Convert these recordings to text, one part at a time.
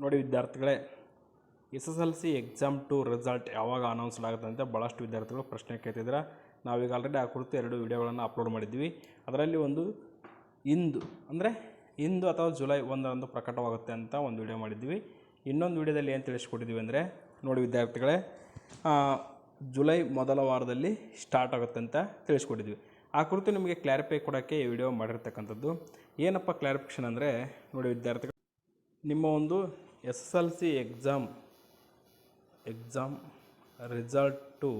ನೋಡಿ ವಿದ್ಯಾರ್ಥಿಗಳೇ, SSLC exam 2 result ಯಾವಾಗ ಅನೌನ್ಸ್ಡ್ ಆಗುತ್ತೆ ಅಂತ ಭಾಳಷ್ಟು ವಿದ್ಯಾರ್ಥಿಗಳು ಪ್ರಶ್ನೆ ಕೇಳ್ತಿದ್ರೆ ನಾವೀಗ ಆಲ್ರೆಡಿ ಆ ಕುರಿತು 2 ವಿಡಿಯೋಗಳನ್ನು ಅಪ್ಲೋಡ್ ಮಾಡಿದ್ವಿ. ಅದರಲ್ಲಿ ಒಂದು ಇಂದು ಅಥವಾ ಜುಲೈ 1ರಂದು ಪ್ರಕಟವಾಗುತ್ತೆ ಅಂತ ಒಂದು ವಿಡಿಯೋ ಮಾಡಿದ್ವಿ. ಇನ್ನೊಂದು ವಿಡಿಯೋದಲ್ಲಿ ಏನು ತಿಳಿಸ್ಕೊಟ್ಟಿದ್ವಿ ಅಂದರೆ, ನೋಡಿ ವಿದ್ಯಾರ್ಥಿಗಳೇ, ಜುಲೈ ಮೊದಲ ವಾರದಲ್ಲಿ ಸ್ಟಾರ್ಟ್ ಆಗುತ್ತೆ ಅಂತ ತಿಳಿಸ್ಕೊಟ್ಟಿದ್ವಿ. ಆ ಕುರಿತು ನಿಮಗೆ ಕ್ಲಾರಿಫೈ ಕೊಡೋಕ್ಕೆ ಈ ವಿಡಿಯೋ ಮಾಡಿರ್ತಕ್ಕಂಥದ್ದು. ಏನಪ್ಪ ಕ್ಲಾರಿಫಿಕೇಷನ್ ಅಂದರೆ, ನೋಡಿ ವಿದ್ಯಾರ್ಥಿಗಳು, ನಿಮ್ಮ ಒಂದು SSLC ಎಕ್ಸಾಮ್ ರಿಸಲ್ಟು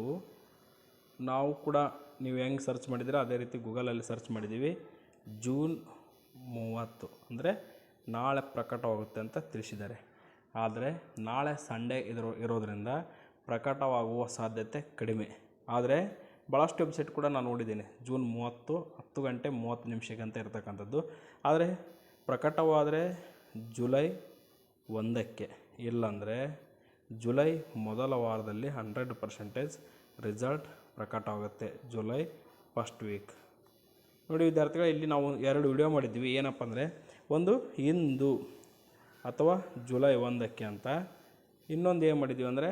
ನಾವು ಕೂಡ ನೀವು ಹೆಂಗೆ ಸರ್ಚ್ ಮಾಡಿದರೆ ಅದೇ ರೀತಿ ಗೂಗಲಲ್ಲಿ ಸರ್ಚ್ ಮಾಡಿದ್ದೀವಿ. ಜೂನ್ 30 ಅಂದರೆ ನಾಳೆ ಪ್ರಕಟವಾಗುತ್ತೆ ಅಂತ ತಿಳಿಸಿದ್ದಾರೆ. ಆದರೆ ನಾಳೆ ಸಂಡೇ ಇರೋದರಿಂದ ಪ್ರಕಟವಾಗುವ ಸಾಧ್ಯತೆ ಕಡಿಮೆ. ಆದರೆ ಭಾಳಷ್ಟು ವೆಬ್ಸೈಟ್ ಕೂಡ ನಾನು ನೋಡಿದ್ದೀನಿ, ಜೂನ್ 30 10 ಗಂಟೆ 30 ನಿಮಿಷಕ್ಕೆ ಅಂತ ಇರತಕ್ಕಂಥದ್ದು. ಆದರೆ ಪ್ರಕಟವಾದರೆ ಜುಲೈ 1ಕ್ಕೆ, ಇಲ್ಲಾಂದರೆ ಜುಲೈ ಮೊದಲ ವಾರದಲ್ಲಿ 100% ರಿಸಲ್ಟ್ ಪ್ರಕಟವಾಗುತ್ತೆ, ಜುಲೈ ಫಸ್ಟ್ ವೀಕ್. ನೋಡಿ ವಿದ್ಯಾರ್ಥಿಗಳು, ಇಲ್ಲಿ ನಾವು 2 ವಿಡಿಯೋ ಮಾಡಿದ್ವಿ. ಏನಪ್ಪ ಅಂದರೆ, ಒಂದು ಇಂದು ಅಥವಾ ಜುಲೈ 1ಕ್ಕೆ ಅಂತ, ಇನ್ನೊಂದು ಏನು ಮಾಡಿದ್ವಿ ಅಂದರೆ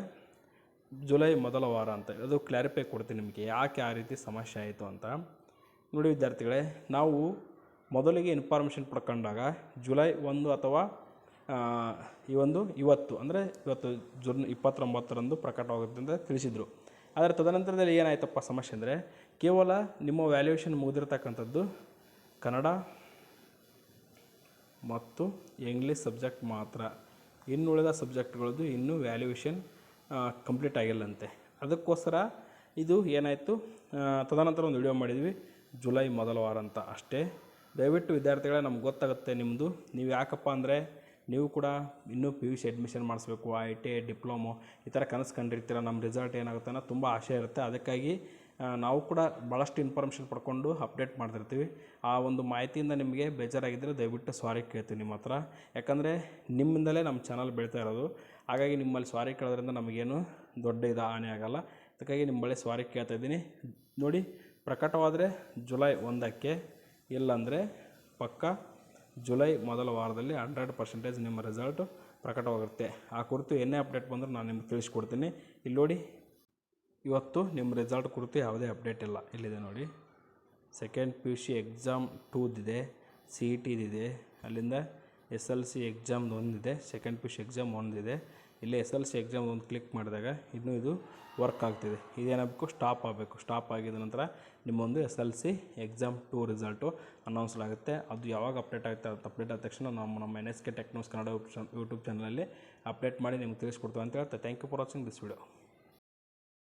ಜುಲೈ ಮೊದಲ ವಾರ ಅಂತ. ಅದು ಕ್ಲಾರಿಫೈ ಕೊಡ್ತೀನಿ ನಿಮಗೆ, ಯಾಕೆ ಆ ರೀತಿ ಸಮಸ್ಯೆ ಆಯಿತು ಅಂತ. ನೋಡಿ ವಿದ್ಯಾರ್ಥಿಗಳೇ, ನಾವು ಮೊದಲಿಗೆ ಇನ್ಫಾರ್ಮೇಷನ್ ಪಡ್ಕೊಂಡಾಗ ಜುಲೈ 1 ಅಥವಾ ಇವತ್ತು ಅಂದರೆ ಜೂನ್ 29ರಂದು ಪ್ರಕಟವಾಗುತ್ತೆ ಅಂತ ತಿಳಿಸಿದರು. ಆದರೆ ತದನಂತರದಲ್ಲಿ ಏನಾಯ್ತಪ್ಪ ಸಮಸ್ಯೆ ಅಂದರೆ, ಕೇವಲ ನಿಮ್ಮ ವ್ಯಾಲ್ಯೂಯೇಷನ್ ಮುಗಿದಿರ್ತಕ್ಕಂಥದ್ದು ಕನ್ನಡ ಮತ್ತು ಇಂಗ್ಲೀಷ್ ಸಬ್ಜೆಕ್ಟ್ ಮಾತ್ರ. ಇನ್ನುಳಿದ ಸಬ್ಜೆಕ್ಟ್ಗಳದ್ದು ಇನ್ನೂ ವ್ಯಾಲ್ಯೂಯೇಷನ್ ಕಂಪ್ಲೀಟ್ ಆಗಿಲ್ಲಂತೆ. ಅದಕ್ಕೋಸ್ಕರ ಇದು ಏನಾಯಿತು, ತದನಂತರ ಒಂದು ವಿಡಿಯೋ ಮಾಡಿದ್ವಿ, ಜುಲೈ ಮೊದಲ ವಾರ ಅಂತ ಅಷ್ಟೇ. ದಯವಿಟ್ಟು ವಿದ್ಯಾರ್ಥಿಗಳೇ, ನಮ್ಗೆ ಗೊತ್ತಾಗುತ್ತೆ ನಿಮ್ಮದು, ನೀವು ಯಾಕಪ್ಪ ಅಂದರೆ ನೀವು ಕೂಡ ಇನ್ನೂ PUC ಅಡ್ಮಿಷನ್ ಮಾಡಿಸ್ಬೇಕು, ITI ಡಿಪ್ಲೊಮೊ ಈ ಥರ ಕನಸು ಕಂಡಿರ್ತೀರ, ನಮ್ಮ ರಿಸಲ್ಟ್ ಏನಾಗುತ್ತೆ ಅನ್ನೋ ತುಂಬ ಆಸೆ ಇರುತ್ತೆ. ಅದಕ್ಕಾಗಿ ನಾವು ಕೂಡ ಭಾಳಷ್ಟು ಇನ್ಫಾರ್ಮೇಷನ್ ಪಡ್ಕೊಂಡು ಅಪ್ಡೇಟ್ ಮಾಡ್ತಿರ್ತೀವಿ. ಆ ಒಂದು ಮಾಹಿತಿಯಿಂದ ನಿಮಗೆ ಬೇಜಾರಾಗಿದ್ದರೆ ದಯವಿಟ್ಟು ಸಾರಿ ಕೇಳ್ತೀವಿ ನಿಮ್ಮ ಹತ್ರ. ಯಾಕಂದರೆ ನಿಮ್ಮಿಂದಲೇ ನಮ್ಮ ಚಾನಲ್ ಬೆಳೀತಾ ಇರೋದು. ಹಾಗಾಗಿ ನಿಮ್ಮಲ್ಲಿ ಸಾರಿ ಕೇಳೋದ್ರಿಂದ ನಮಗೇನು ದೊಡ್ಡ ಹಾನಿ ಆಗೋಲ್ಲ. ಅದಕ್ಕಾಗಿ ನಿಮ್ಮ ಬಳಿ ಸಾರಿ ಕೇಳ್ತಾ ಇದ್ದೀನಿ. ನೋಡಿ, ಪ್ರಕಟವಾದರೆ ಜುಲೈ 1ಕ್ಕೆ, ಇಲ್ಲಾಂದರೆ ಪಕ್ಕ ಜುಲೈ ಮೊದಲ ವಾರದಲ್ಲಿ 100% ನಿಮ್ಮ ರಿಸಲ್ಟು ಪ್ರಕಟವಾಗುತ್ತೆ. ಆ ಕುರಿತು ಏನೇ ಅಪ್ಡೇಟ್ ಬಂದರೂ ನಾನು ನಿಮ್ಗೆ ತಿಳಿಸ್ಕೊಡ್ತೀನಿ. ಇಲ್ಲಿ ನೋಡಿ, ಇವತ್ತು ನಿಮ್ಮ ರಿಸಲ್ಟ್ ಕುರಿತು ಯಾವುದೇ ಅಪ್ಡೇಟ್ ಇಲ್ಲ. ಇಲ್ಲಿದೆ ನೋಡಿ, ಸೆಕೆಂಡ್ PUC ಎಕ್ಸಾಮ್ 2ದಿದೆ, CETದಿದೆ, ಅಲ್ಲಿಂದ SLC ಎಕ್ಸಾಮ್ದು ಒಂದಿದೆ, ಸೆಕೆಂಡ್ PUC ಎಕ್ಸಾಮ್ ಒಂದಿದೆ. ಇಲ್ಲಿ SLC ಎಕ್ಸಾಮ್ ಒಂದು ಕ್ಲಿಕ್ ಮಾಡಿದಾಗ ಇನ್ನೂ ಇದು ವರ್ಕ್ ಆಗ್ತಿದೆ. ಇದೇನಾಗಬೇಕು, ಸ್ಟಾಪ್ ಆಗಬೇಕು. ಸ್ಟಾಪ್ ಆಗಿದ ನಂತರ ನಿಮ್ಮೊಂದು SLC ಎಕ್ಸಾಮ್ 2 ರಿಸಲ್ಟು ಅನೌನ್ಸ್ಡ್ ಆಗುತ್ತೆ. ಅದು ಯಾವಾಗ ಅಪ್ಡೇಟ್ ಆಗುತ್ತೆ, ಅದು ಅಪ್ಡೇಟ್ ಆದ ತಕ್ಷಣ ನಮ್ಮ NSK tech news Kannada YouTube ಚಾನಲಲ್ಲಿ ಅಪ್ಡೇಟ್ ಮಾಡಿ ನಿಮ್ಗೆ ತಿಳಿಸ್ಕೊಡ್ತೀವಿ ಅಂತ ಹೇಳ್ತಾ, thank you for watching this video.